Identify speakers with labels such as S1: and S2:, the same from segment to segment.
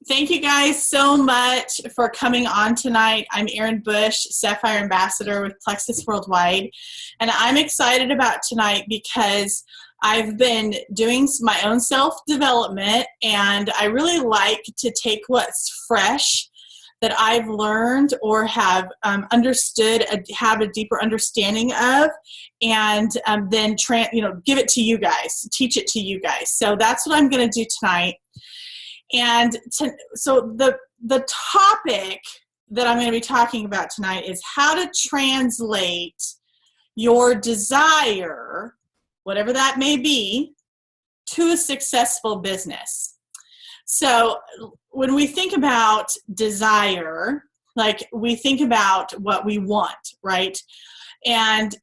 S1: Thank you guys so much for coming on tonight. I'm Erin Bush, Sapphire Ambassador with Plexus Worldwide, and I'm excited about tonight because I've been doing my own self-development, and I really like to take what's fresh that I've learned or have understood, have a deeper understanding of, and then give it to you guys, teach it to you guys. So that's what I'm going to do tonight. And so the topic that I'm going to be talking about tonight is how to translate your desire, whatever that may be, to a successful business. So when we think about desire, like we think about what we want, right? And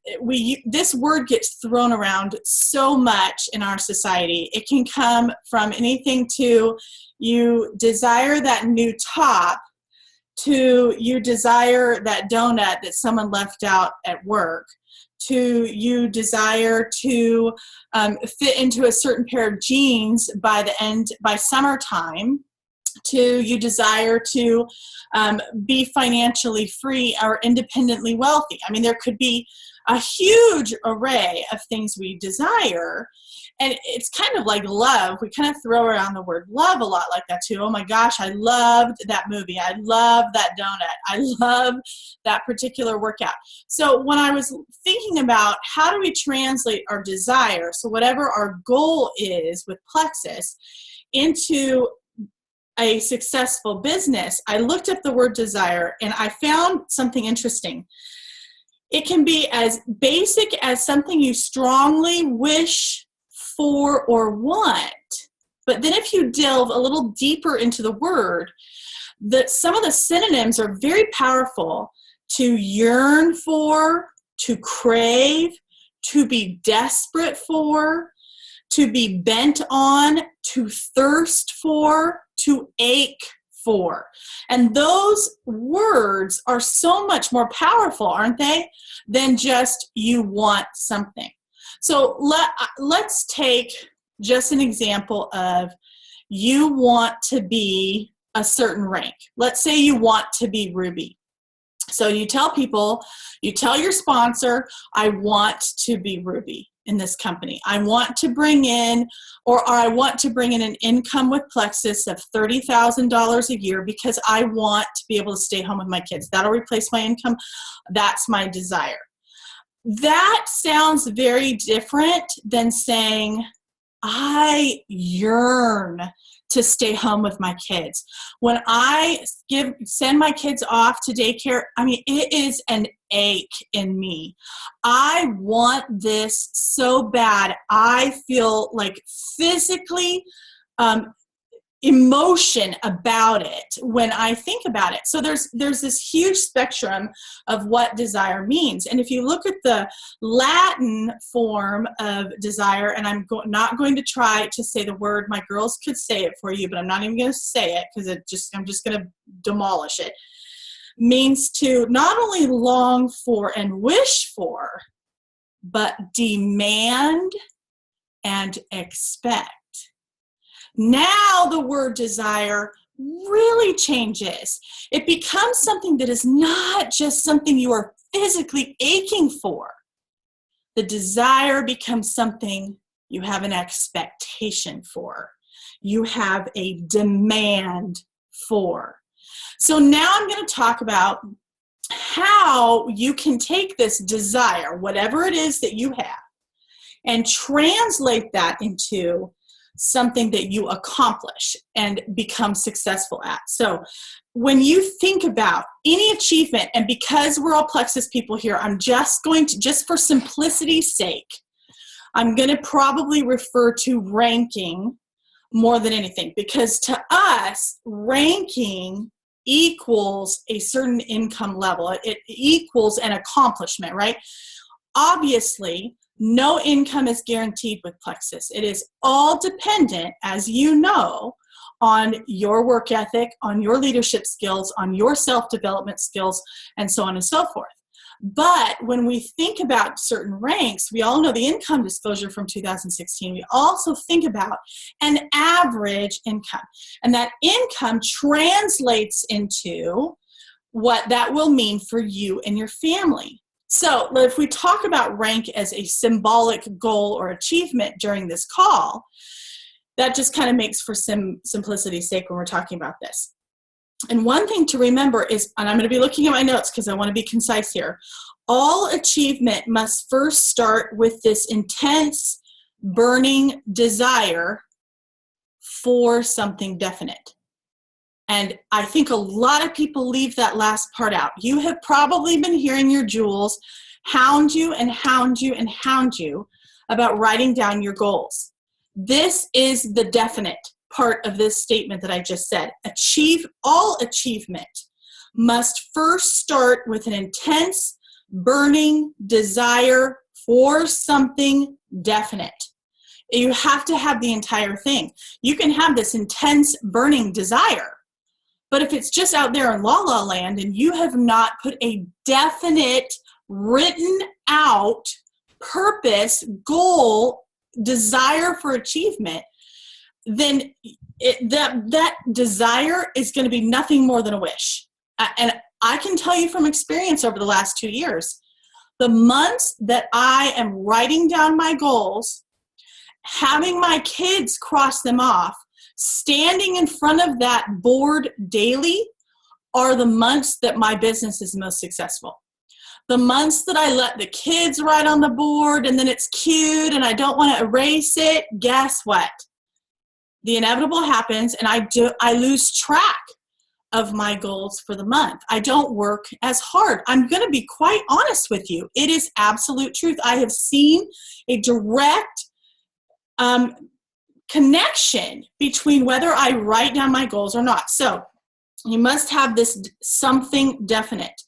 S1: this word gets thrown around so much in our society. It can come from anything to you desire that new top, to you desire that donut that someone left out at work, to you desire to fit into a certain pair of jeans by summertime, to you desire to be financially free or independently wealthy. I mean, there could be a huge array of things we desire, and it's kind of like love. We kind of throw around the word love a lot like that too. Oh my gosh, I loved that movie. I love that donut. I love that particular workout. So when I was thinking about how do we translate our desire, so whatever our goal is with Plexus, into a successful business, I looked up the word desire and I found something interesting. It can be as basic as something you strongly wish for or want. But then if you delve a little deeper into the word, some of the synonyms are very powerful: to yearn for, to crave, to be desperate for, to be bent on, to thirst for, to ache for. And those words are so much more powerful, aren't they, than just you want something. So let's take just an example of you want to be a certain rank. Let's say you want to be Ruby. So you tell people, you tell your sponsor, I want to be Ruby in this company. I want to bring in, or I want to bring in an income with Plexus of $30,000 a year because I want to be able to stay home with my kids. That'll replace my income. That's my desire. That sounds very different than saying, I yearn to stay home with my kids. When I send my kids off to daycare, I mean, it is an ache in me. I want this so bad. I feel like physically emotion about it when I think about it. So there's this huge spectrum of what desire means. And if you look at the Latin form of desire, and I'm not going to try to say the word, my girls could say it for you, but I'm not even going to say it because I'm just going to demolish it, means to not only long for and wish for, but demand and expect. Now the word desire really changes. It becomes something that is not just something you are physically aching for. The desire becomes something you have an expectation for. You have a demand for. So now I'm going to talk about how you can take this desire, whatever it is that you have, and translate that into something that you accomplish and become successful at. So when you think about any achievement, and because we're all Plexus people here, I'm just going to, just for simplicity's sake, I'm going to probably refer to ranking more than anything, because to us, ranking equals a certain income level. It equals an accomplishment, right? Obviously, no income is guaranteed with Plexus. It is all dependent, as you know, on your work ethic, on your leadership skills, on your self-development skills, and so on and so forth. But when we think about certain ranks, we all know the income disclosure from 2016. We also think about an average income. And that income translates into what that will mean for you and your family. So if we talk about rank as a symbolic goal or achievement during this call, that just kind of makes for simplicity's sake when we're talking about this. And one thing to remember is, and I'm going to be looking at my notes because I want to be concise here, all achievement must first start with this intense, burning desire for something definite. And I think a lot of people leave that last part out. You have probably been hearing your jewels hound you and hound you and hound you about writing down your goals. This is the definite part of this statement that I just said. All achievement must first start with an intense, burning desire for something definite. You have to have the entire thing. You can have this intense, burning desire, but if it's just out there in la la land and you have not put a definite, written out purpose, goal, desire for achievement, then that desire is going to be nothing more than a wish. And I can tell you from experience over the last 2 years, the months that I am writing down my goals, having my kids cross them off, standing in front of that board daily are the months that my business is most successful. The months that I let the kids write on the board and then it's cute and I don't want to erase it, guess what? The inevitable happens and I lose track of my goals for the month. I don't work as hard. I'm going to be quite honest with you. It is absolute truth. I have seen a direct connection between whether I write down my goals or not. So you must have this something definite.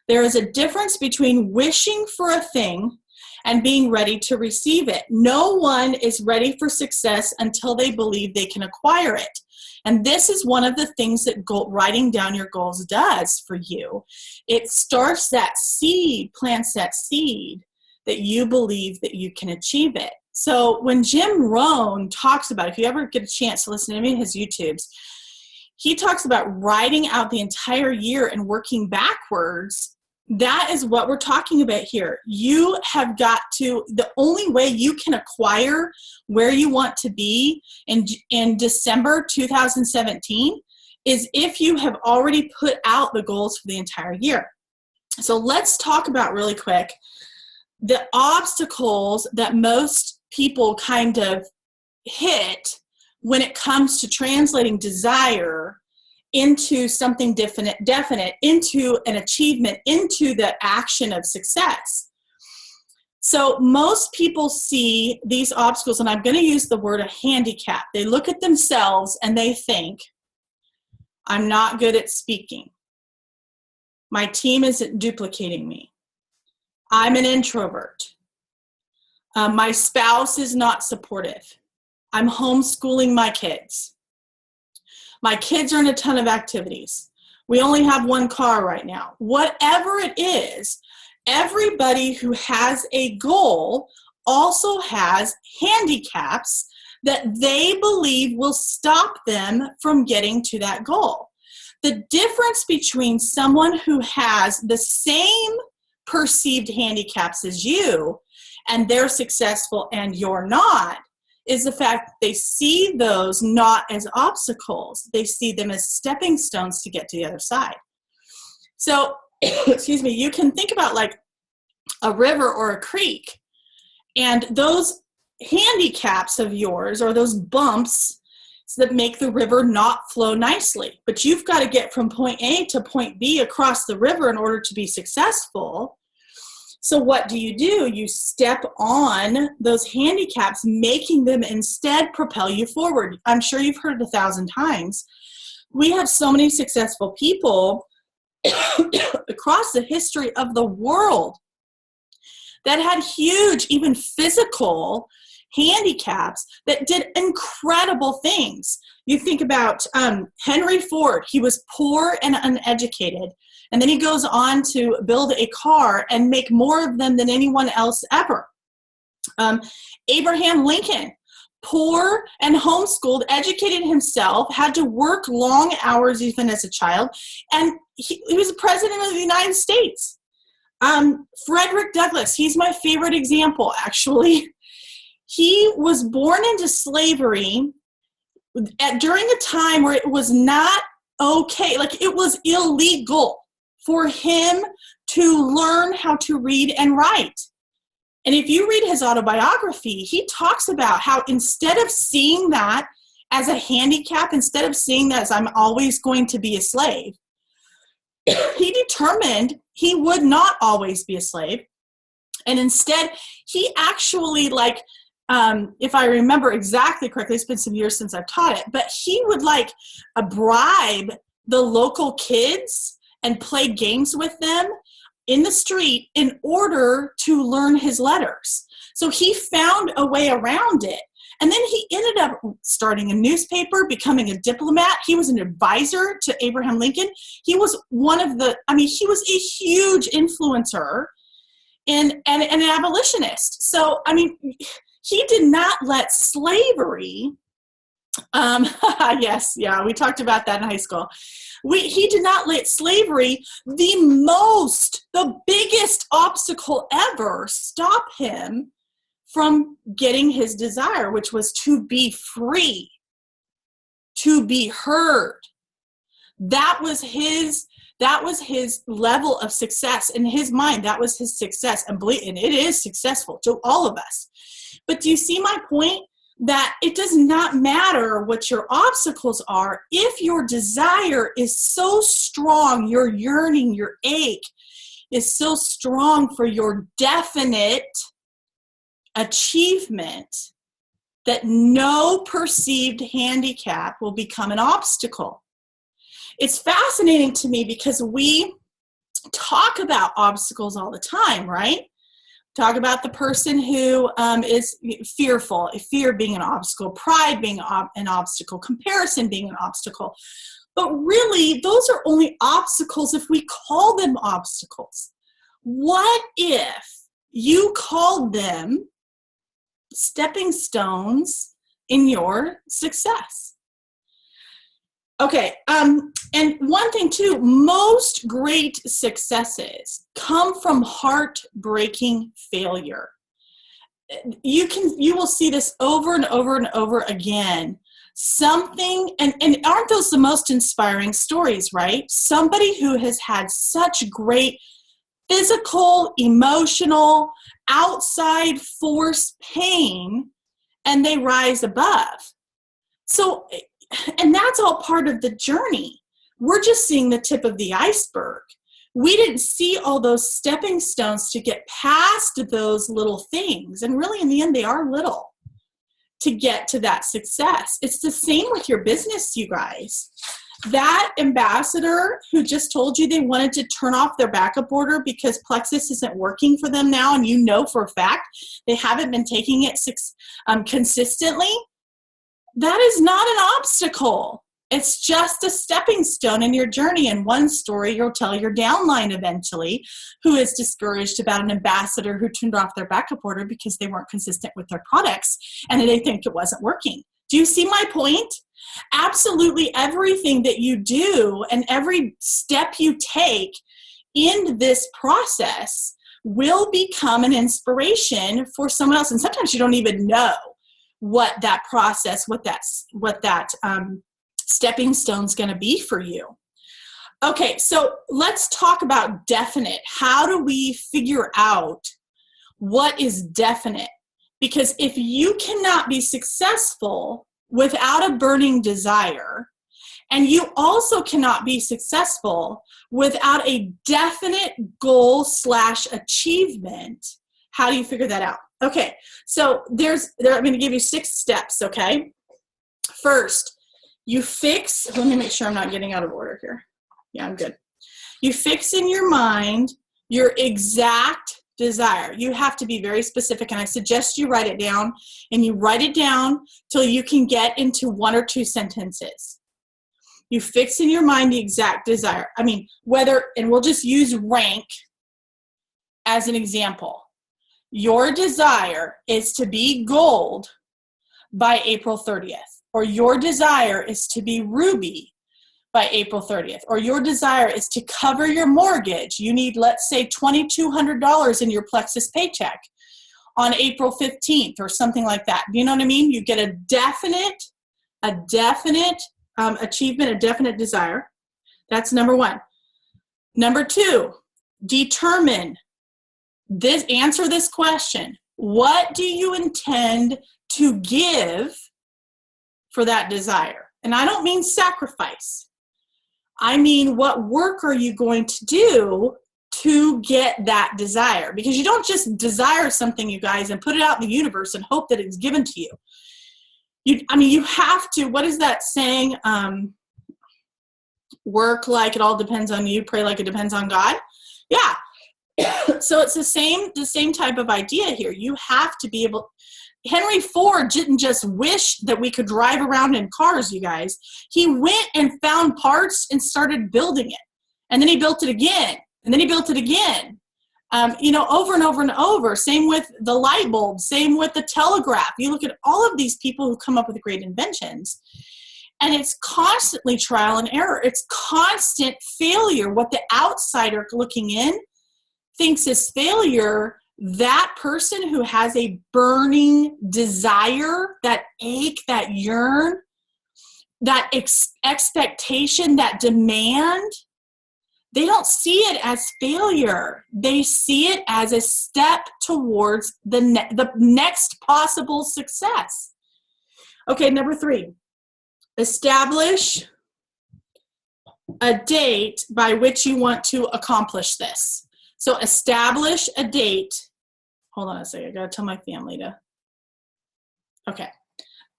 S1: There is a difference between wishing for a thing and being ready to receive it. No one is ready for success until they believe they can acquire it. And this is one of the things that writing down your goals does for you. It starts that seed, plants that seed that you believe that you can achieve it. So when Jim Rohn talks about, if you ever get a chance to listen to any of his YouTubes, he talks about writing out the entire year and working backwards. That is what we're talking about here. You have got to, the only way you can acquire where you want to be in December 2017 is if you have already put out the goals for the entire year. So let's talk about really quick the obstacles that most people kind of hit when it comes to translating desire into something definite, into an achievement, into the action of success. So most people see these obstacles, and I'm going to use the word a handicap. They look at themselves and they think, I'm not good at speaking. My team isn't duplicating me. I'm an introvert. My spouse is not supportive. I'm homeschooling my kids. My kids are in a ton of activities. We only have one car right now. Whatever it is, everybody who has a goal also has handicaps that they believe will stop them from getting to that goal. The difference between someone who has the same perceived handicaps as you and they're successful and you're not is the fact that they see those not as obstacles. They see them as stepping stones to get to the other side. So, excuse me, you can think about like a river or a creek, and those handicaps of yours or those bumps that make the river not flow nicely. But you've got to get from point A to point B across the river in order to be successful. So what do? You step on those handicaps, making them instead propel you forward. I'm sure you've heard it 1,000 times. We have so many successful people across the history of the world that had huge, even physical handicaps that did incredible things. You think about Henry Ford. He was poor and uneducated, and then he goes on to build a car and make more of them than anyone else ever. Abraham Lincoln, poor and homeschooled, educated himself, had to work long hours even as a child, and he was the president of the United States. Frederick Douglass, he's my favorite example, actually. He was born into slavery during a time where it was not okay, like it was illegal for him to learn how to read and write. And if you read his autobiography, he talks about how instead of seeing that as a handicap, instead of seeing that as I'm always going to be a slave, he determined he would not always be a slave. And instead, he actually, like, if I remember exactly correctly, it's been some years since I've taught it, but he would like bribe the local kids and play games with them in the street in order to learn his letters. So he found a way around it. And then he ended up starting a newspaper, becoming a diplomat. He was an advisor to Abraham Lincoln. He was he was a huge influencer and an abolitionist. So, he did not let slavery, we talked about that in high school. He did not let slavery, the biggest obstacle ever, stop him from getting his desire, which was to be free, to be heard. That was his level of success in his mind. That was his success, and it is successful to all of us. But do you see my point? That it does not matter what your obstacles are. If your desire is so strong, your yearning, your ache is so strong for your definite achievement, that no perceived handicap will become an obstacle. It's fascinating to me because we talk about obstacles all the time, right? Talk about the person who is fearful, fear being an obstacle, pride being an obstacle, comparison being an obstacle. But really, those are only obstacles if we call them obstacles. What if you called them stepping stones in your success? Okay, and one thing too, most great successes come from heartbreaking failure. You will see this over and over and over again. And aren't those the most inspiring stories, right? Somebody who has had such great physical, emotional, outside force pain, and they rise above. So, and that's all part of the journey. We're just seeing the tip of the iceberg. We didn't see all those stepping stones to get past those little things. And really, in the end, they are little to get to that success. It's the same with your business, you guys. That ambassador who just told you they wanted to turn off their backup order because Plexus isn't working for them now, and you know for a fact they haven't been taking it consistently, that is not an obstacle. It's just a stepping stone in your journey. And one story you'll tell your downline eventually, who is discouraged about an ambassador who turned off their backup order because they weren't consistent with their products and they think it wasn't working. Do you see my point? Absolutely everything that you do and every step you take in this process will become an inspiration for someone else. And sometimes you don't even know what that process, what that stepping stone's going to be for you. Okay, so let's talk about definite. How do we figure out what is definite? Because if you cannot be successful without a burning desire, and you also cannot be successful without a definite goal / achievement, how do you figure that out? Okay, so I'm going to give you 6 steps, okay? First, you fix, let me make sure I'm not getting out of order here. Yeah, I'm good. You fix in your mind your exact desire. You have to be very specific, and I suggest you write it down, and you write it down till you can get into 1 or 2 sentences. You fix in your mind the exact desire. I mean, whether, and we'll just use rank as an example. Your desire is to be gold by April 30th, or your desire is to be ruby by April 30th, or your desire is to cover your mortgage. You need, let's say, $2,200 in your Plexus paycheck on April 15th or something like that. You know what I mean? You get a definite achievement, a definite desire. That's number 1. Number 2, determine this, answer this question. What do you intend to give for that desire? And I don't mean sacrifice. I mean, what work are you going to do to get that desire? Because you don't just desire something, you guys, and put it out in the universe and hope that it's given to you. You have to, what is that saying? Work like it all depends on you, pray like it depends on God. Yeah. So it's the same type of idea here. You have to be able. Henry Ford didn't just wish that we could drive around in cars, you guys. He went and found parts and started building it. And then he built it again. And then he built it again. Over and over and over. Same with the light bulb. Same with the telegraph. You look at all of these people who come up with great inventions. And it's constantly trial and error. It's constant failure. What the outsider looking in thinks is failure, that person who has a burning desire, that ache, that yearn, that expectation, that demand, they don't see it as failure. They see it as a step towards the next possible success. Okay, number 3, establish a date by which you want to accomplish this. So establish a date. Hold on a second. I got to tell my family to. Okay.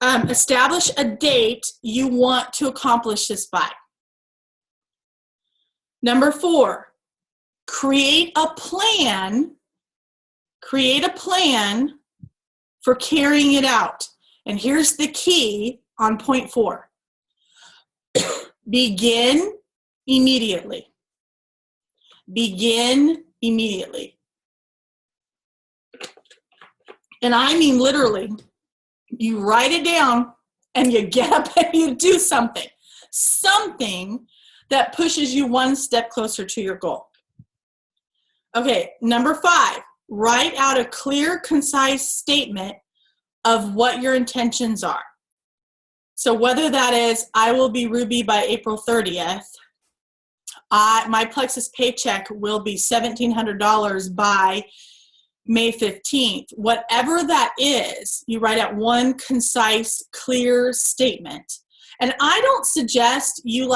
S1: Establish a date you want to accomplish this by. Number 4, create a plan. Create a plan for carrying it out. And here's the key on point 4. Begin immediately. Begin immediately. And I mean literally, you write it down and you get up and you do something. Something that pushes you 1 step closer to your goal. Okay, number 5, write out a clear, concise statement of what your intentions are. So whether that is, I will be ruby by April 30th, my Plexus paycheck will be $1,700 by May 15th. Whatever that is, you write out 1 concise, clear statement. And I don't suggest you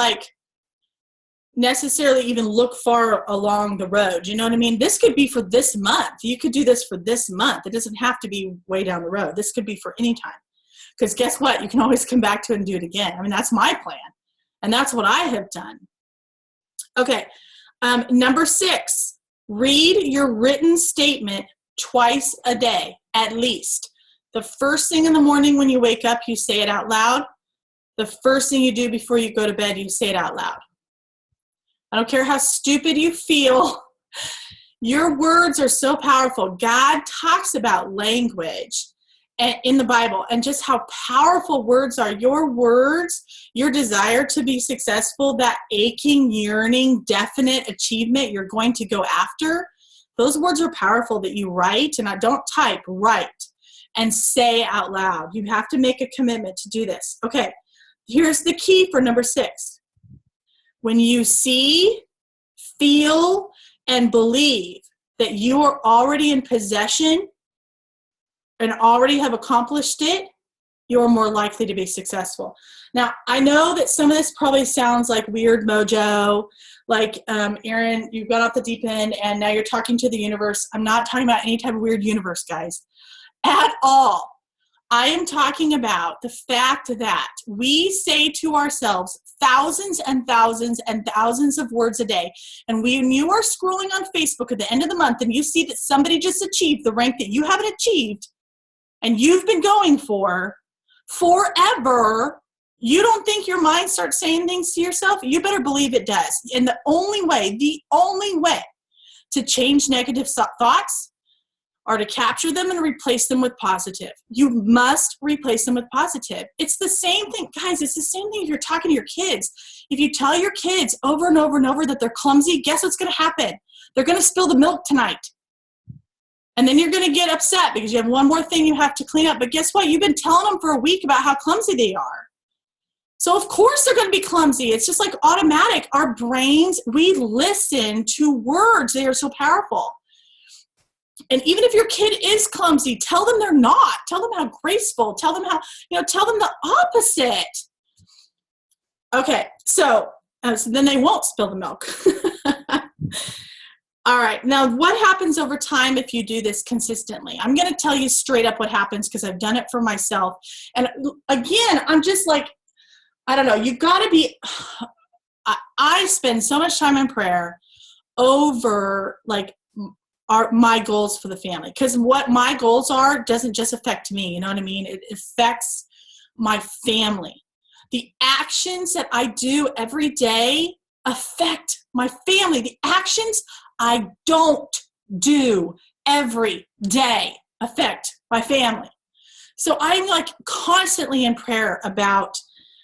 S1: necessarily even look far along the road. You know what I mean? This could be for this month. You could do this for this month. It doesn't have to be way down the road. This could be for any time. Because guess what? You can always come back to it and do it again. I mean, that's my plan. And that's what I have done. Okay, number 6, read your written statement twice a day, at least. The first thing in the morning when you wake up, you say it out loud. The first thing you do before you go to bed, you say it out loud. I don't care how stupid you feel. Your words are so powerful. God talks about language in the Bible and just how powerful words are. Your words, your desire to be successful, that aching, yearning, definite achievement you're going to go after, those words are powerful that you write, and I don't type, write and say out loud. You have to make a commitment to do this. Okay, here's the key for number 6. When you see, feel, and believe that you are already in possession and already have accomplished it, you're more likely to be successful. Now, I know that some of this probably sounds like weird mojo, like, Erin, you've got off the deep end and now you're talking to the universe. I'm not talking about any type of weird universe, guys, at all. I am talking about the fact that we say to ourselves thousands and thousands and thousands of words a day. And when you are scrolling on Facebook at the end of the month and you see that somebody just achieved the rank that you haven't achieved and you've been going for forever, you don't think your mind starts saying things to yourself? You better believe it does. And the only way to change negative thoughts are to capture them and replace them with positive. You must replace them with positive. It's the same thing, guys. It's the same thing if you're talking to your kids. If you tell your kids over and over and over that they're clumsy, guess what's going to happen? They're going to spill the milk tonight. And then you're going to get upset because you have one more thing you have to clean up. But guess what? You've been telling them for a week about how clumsy they are. So of course they're going to be clumsy. It's just like automatic. Our brains, we listen to words. They are so powerful. And even if your kid is clumsy, tell them they're not. Tell them how graceful. Tell them how, tell them the opposite. Okay, so then they won't spill the milk. All right, now what happens over time if you do this consistently? I'm going to tell you straight up what happens because I've done it for myself. And again, I'm just like, I don't know, you got to be, I spend so much time in prayer over like my goals for the family, because what my goals are doesn't just affect me, you know what I mean? It affects my family. The actions that I do every day affect my family. The actions I don't do every day affect my family. So I'm like constantly in prayer about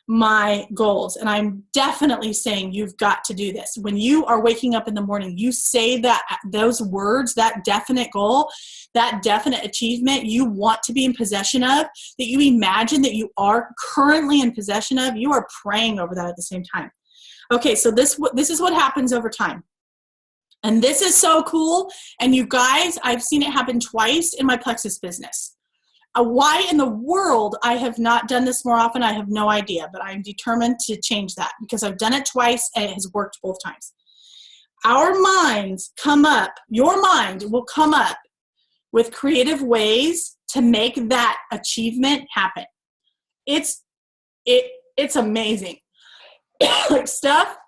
S1: my goals. And I'm definitely saying you've got to do this. When you are waking up in the morning, you say those words, that definite goal, that definite achievement you want to be in possession of, that you imagine that you are currently in possession of, you are praying over that at the same time. Okay, so this is what happens over time. And this is so cool. And you guys, I've seen it happen twice in my Plexus business. Why in the world I have not done this more often, I have no idea, but I'm determined to change that because I've done it twice and it has worked both times. Our minds come up, your mind will come up with creative ways to make that achievement happen. It's amazing. Like stuff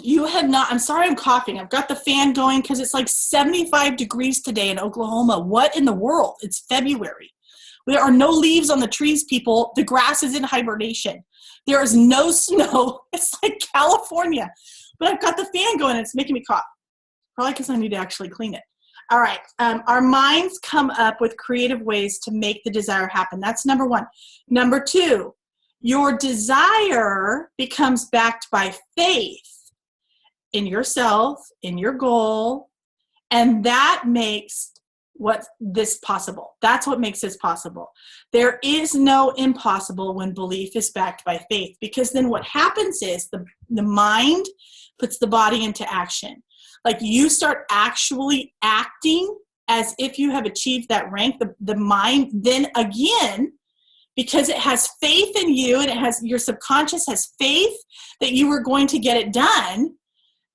S1: you have not, I'm sorry I'm coughing. I've got the fan going because it's like 75 degrees today in Oklahoma. What in the world? It's February. There are no leaves on the trees, people. The grass is in hibernation. There is no snow. It's like California. But I've got the fan going and it's making me cough. Probably because I need to actually clean it. All right. Our minds come up with creative ways to make the desire happen. That's number one. Number two, your desire becomes backed by faith in yourself, in your goal, and that makes this possible. That's what makes this possible. There is no impossible when belief is backed by faith, because then what happens is the mind puts the body into action. Like you start actually acting as if you have achieved that rank. The mind then again, because it has faith in you and your subconscious has faith that you are going to get it done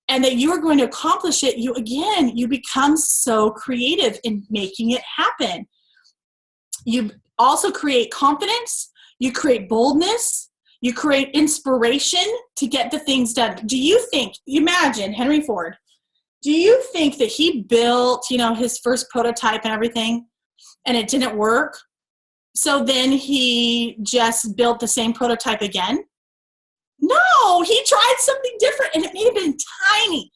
S1: and that you are going to accomplish it, you become so creative in making it happen. You also create confidence, you create boldness, you create inspiration to get the things done. Imagine Henry Ford, do you think that he built, his first prototype and everything and it didn't work? So then he just built the same prototype again? No, he tried something different and it may have been tiny.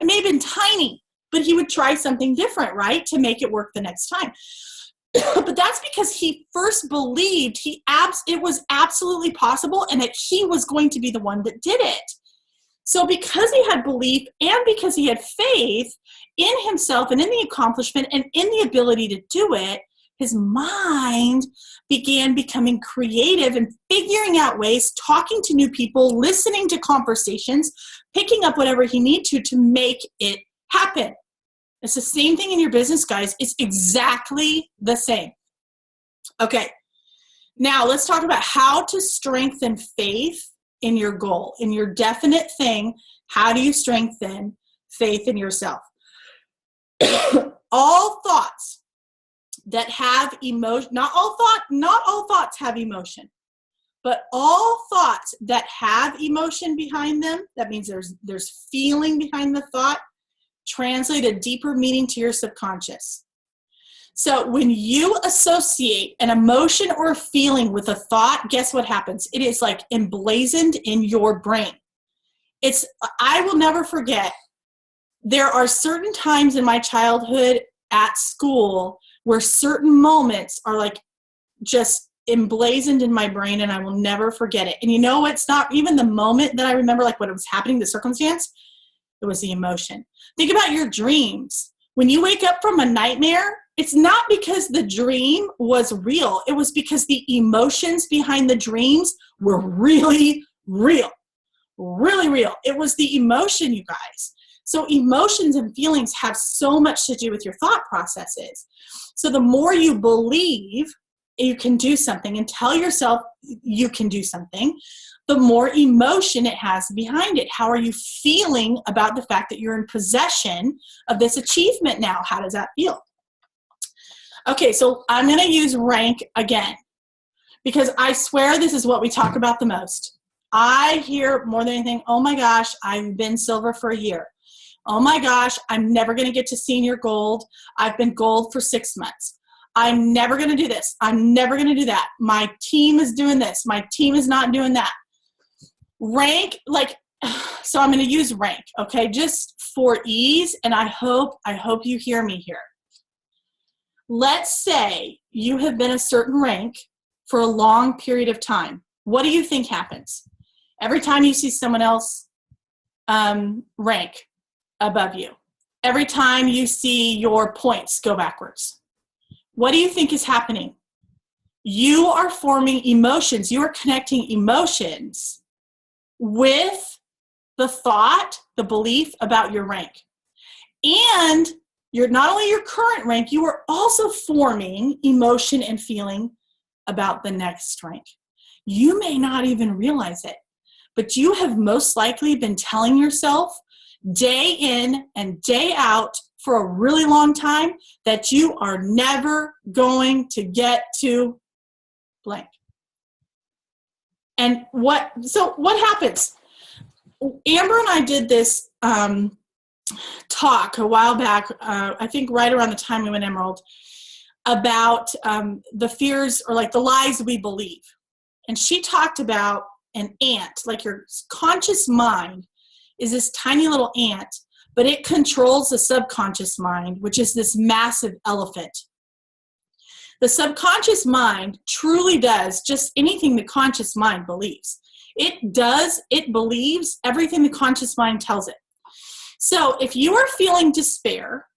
S1: It may have been tiny, but he would try something different, right? To make it work the next time. But that's because he first believed it was absolutely possible and that he was going to be the one that did it. So because he had belief and because he had faith in himself and in the accomplishment and in the ability to do it, his mind began becoming creative and figuring out ways, talking to new people, listening to conversations, picking up whatever he needed to make it happen. It's the same thing in your business, guys. It's exactly the same. Okay, now let's talk about how to strengthen faith in your goal, in your definite thing. How do you strengthen faith in yourself? All thoughts that have emotion, not all thoughts have emotion. But all thoughts that have emotion behind them, that means there's feeling behind the thought, translate a deeper meaning to your subconscious. So when you associate an emotion or a feeling with a thought, guess what happens? It is like emblazoned in your brain. I will never forget, there are certain times in my childhood at school where certain moments are like just emblazoned in my brain, and I will never forget it. And you know, it's not even the moment that I remember, like what was happening, the circumstance, it was the emotion. Think about your dreams. When you wake up from a nightmare, it's not because the dream was real. It was because the emotions behind the dreams were really real. Really real. It was the emotion, you guys. So emotions and feelings have so much to do with your thought processes. So the more you believe you can do something and tell yourself you can do something, the more emotion it has behind it. How are you feeling about the fact that you're in possession of this achievement now? How does that feel? Okay, so I'm going to use rank again, because I swear this is what we talk about the most. I hear more than anything, oh my gosh, I've been silver for a year. Oh my gosh, I'm never going to get to senior gold. I've been gold for 6 months. I'm never going to do this. I'm never going to do that. My team is doing this. My team is not doing that. Rank, so I'm going to use rank, okay, just for ease, and I hope you hear me here. Let's say you have been a certain rank for a long period of time. What do you think happens? Every time you see someone else rank above you, every time you see your points go backwards, what do you think is happening? You are forming emotions. You are connecting emotions with the thought, the belief about your rank. And you're not only your current rank, you are also forming emotion and feeling about the next rank. You may not even realize it, but you have most likely been telling yourself day in and day out for a really long time that you are never going to get to blank. And what happens? Amber and I did this talk a while back, I think right around the time we went Emerald, about the fears or like the lies we believe. And she talked about an ant, like your conscious mind is this tiny little ant, but it controls the subconscious mind, which is this massive elephant. The subconscious mind truly does just anything the conscious mind believes. It believes everything the conscious mind tells it. So if you are feeling despair,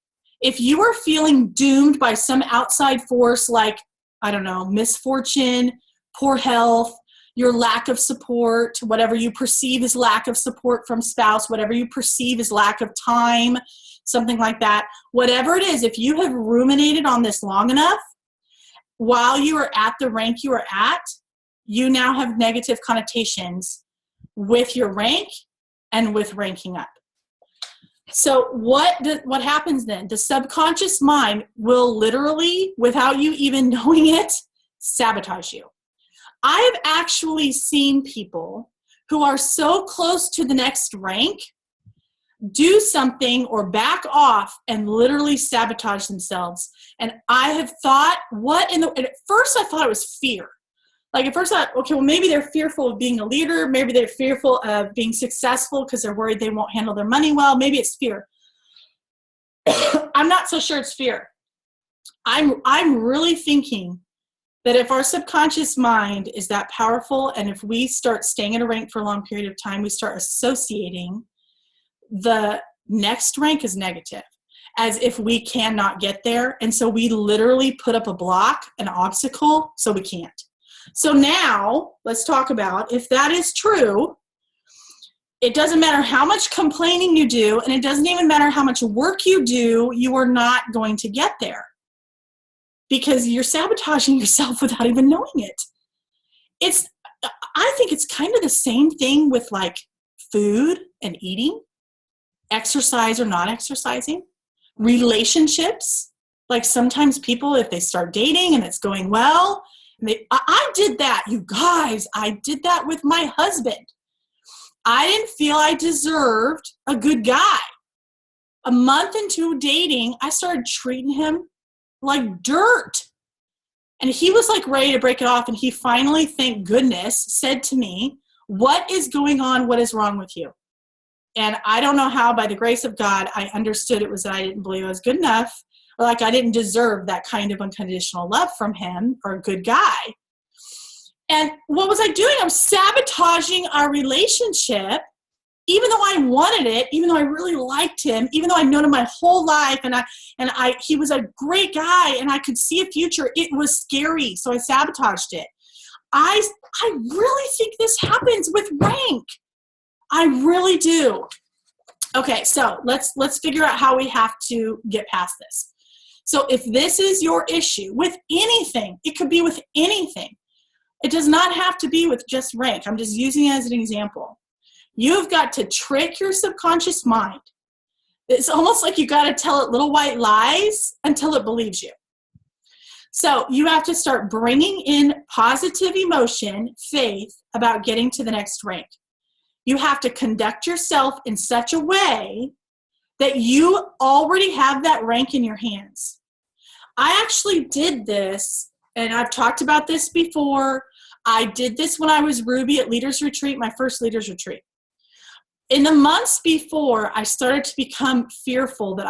S1: if you are feeling doomed by some outside force like, I don't know, misfortune, poor health, your lack of support, whatever you perceive as lack of support from spouse, whatever you perceive as lack of time, something like that, whatever it is, if you have ruminated on this long enough, while you are at the rank you are at, you now have negative connotations with your rank and with ranking up. So what happens then? The subconscious mind will literally, without you even knowing it, sabotage you. I have actually seen people who are so close to the next rank do something or back off and literally sabotage themselves. And I have thought, and at first I thought it was fear. Like at first I thought, okay, well maybe they're fearful of being a leader. Maybe they're fearful of being successful because they're worried they won't handle their money well. Maybe it's fear. I'm not so sure it's fear. I'm really thinking that if our subconscious mind is that powerful, and if we start staying at a rank for a long period of time, we start associating the next rank as negative, as if we cannot get there. And so we literally put up a block, an obstacle, so we can't. So now let's talk about, if that is true, it doesn't matter how much complaining you do, and it doesn't even matter how much work you do, you are not going to get there because you're sabotaging yourself without even knowing it. I think it's kind of the same thing with like food and eating, exercise or not exercising, relationships. Like sometimes people, if they start dating and it's going well, I did that, you guys. I did that with my husband. I didn't feel I deserved a good guy. A month into dating, I started treating him like dirt. And he was like ready to break it off. And he finally, thank goodness, said to me, what is going on? What is wrong with you? And I don't know how, by the grace of God, I understood it was that I didn't believe I was good enough, or like I didn't deserve that kind of unconditional love from him, or a good guy. And what was I doing? I was sabotaging our relationship, even though I wanted it, even though I really liked him, even though I'd known him my whole life, and he was a great guy, and I could see a future. It was scary, so I sabotaged it. I really think this happens with rank. I really do. Okay, so let's figure out how we have to get past this. So if this is your issue with anything, it could be with anything. It does not have to be with just rank. I'm just using it as an example. You've got to trick your subconscious mind. It's almost like you got to tell it little white lies until it believes you. So you have to start bringing in positive emotion, faith about getting to the next rank. You have to conduct yourself in such a way that you already have that rank in your hands. I actually did this, and I've talked about this before. I did this when I was Ruby at Leaders Retreat, my first Leaders Retreat. In the months before, I started to become fearful that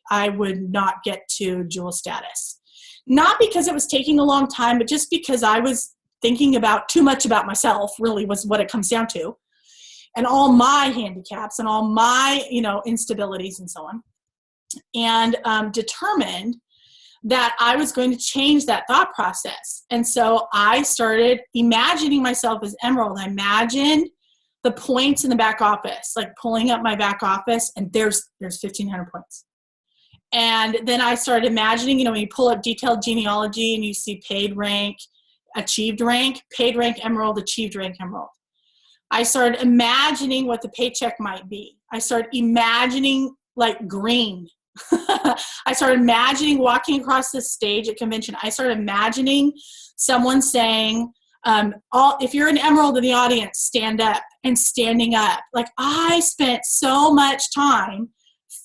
S1: I would not get to jewel status. Not because it was taking a long time, but just because I was thinking about too much about myself, really was what it comes down to, and all my handicaps and all my, instabilities and so on, and determined that I was going to change that thought process. And so I started imagining myself as Emerald. I imagined the points in the back office, like pulling up my back office, and there's 1,500 points. And then I started imagining, when you pull up detailed genealogy and you see paid rank, achieved rank, paid rank Emerald, achieved rank Emerald. I started imagining what the paycheck might be. I started imagining like green. I started imagining walking across the stage at convention. I started imagining someone saying, if you're an Emerald in the audience, stand up, and standing up. Like, I spent so much time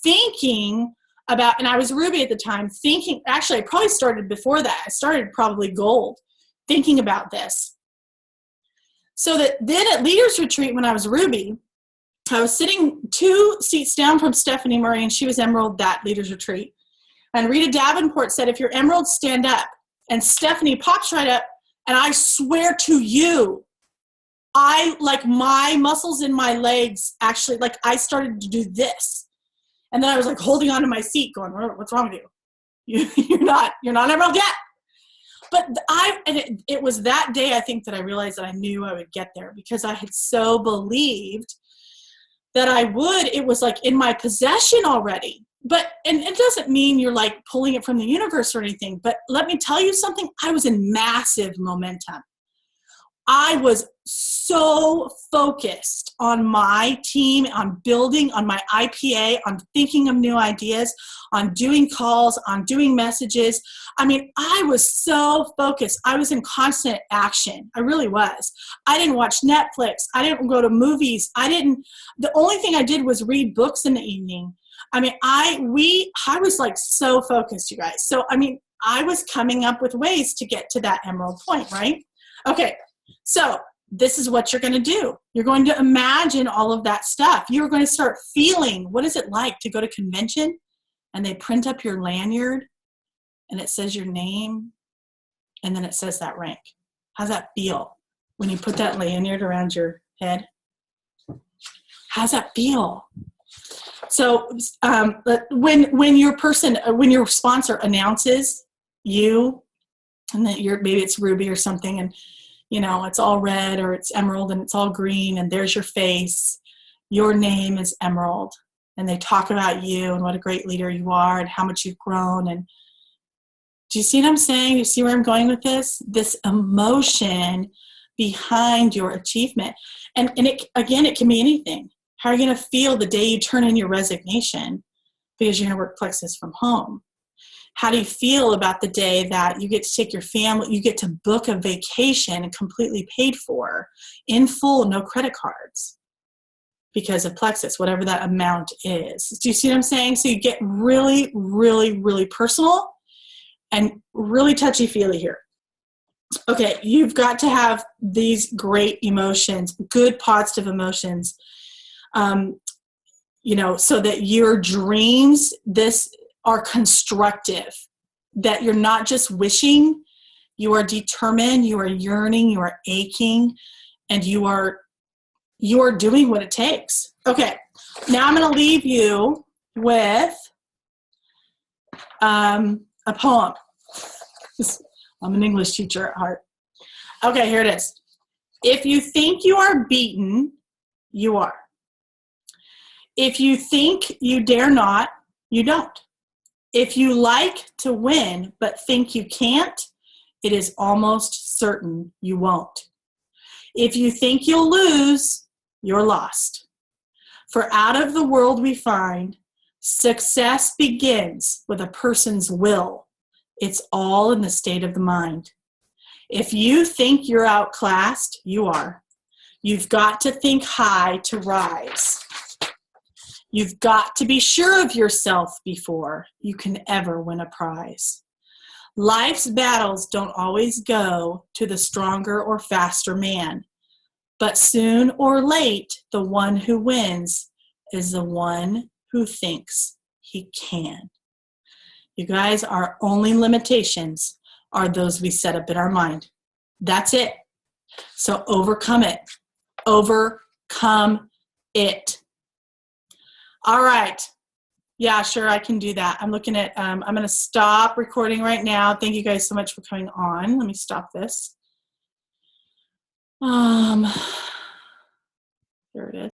S1: thinking about, and I was Ruby at the time, thinking, actually I probably started before that. I started probably Gold, thinking about this. So that then at Leaders Retreat when I was Ruby, I was sitting 2 seats down from Stephanie Murray, and she was Emerald that Leaders Retreat. And Rita Davenport said, if you're Emerald, stand up. And Stephanie pops right up, and I swear to you, my muscles in my legs actually, I started to do this. And then I was holding on to my seat going, what's wrong with you? You're not Emerald yet. But it was that day, I think, that I realized that I knew I would get there, because I had so believed that I would. It was in my possession already. And it doesn't mean you're pulling it from the universe or anything, but let me tell you something. I was in massive momentum. I was so focused on my team, on building, on my IPA, on thinking of new ideas, on doing calls, on doing messages. I was so focused. I was in constant action. I really was. I didn't watch Netflix. I didn't go to movies. The only thing I did was read books in the evening. I was so focused, you guys. So, I was coming up with ways to get to that Emerald point, right? Okay. So this is what you're going to do. You're going to imagine all of that stuff. You're going to start feeling, what is it like to go to convention and they print up your lanyard and it says your name and then it says that rank. How's that feel when you put that lanyard around your head? How's that feel? So when your sponsor announces you, and that maybe it's Ruby or something, and it's all red or it's Emerald and it's all green and there's your face. Your name is Emerald. And they talk about you and what a great leader you are and how much you've grown. And do you see what I'm saying? Do you see where I'm going with this? This emotion behind your achievement. And it can be anything. How are you going to feel the day you turn in your resignation because you're going to work Plexus from home? How do you feel about the day that you get to take your family, you get to book a vacation completely paid for, in full, no credit cards, because of Plexus, whatever that amount is? Do you see what I'm saying? So you get really, really, really personal and really touchy-feely here. Okay, you've got to have these great emotions, good positive emotions, you know, so that your dreams are constructive, that you're not just wishing, you are determined, you are yearning, you are aching, and you are doing what it takes. Okay, now I'm going to leave you with a poem. I'm an English teacher at heart. Okay, here it is. If you think you are beaten, you are. If you think you dare not, you don't. If you like to win but think you can't, it is almost certain you won't. If you think you'll lose, you're lost. For out of the world we find, success begins with a person's will. It's all in the state of the mind. If you think you're outclassed, you are. You've got to think high to rise. You've got to be sure of yourself before you can ever win a prize. Life's battles don't always go to the stronger or faster man, but soon or late, the one who wins is the one who thinks he can. You guys, our only limitations are those we set up in our mind. That's it. So overcome it. Overcome it. All right. Yeah, sure, I can do that. I'm looking at, I'm going to stop recording right now. Thank you guys so much for coming on. Let me stop this. There it is.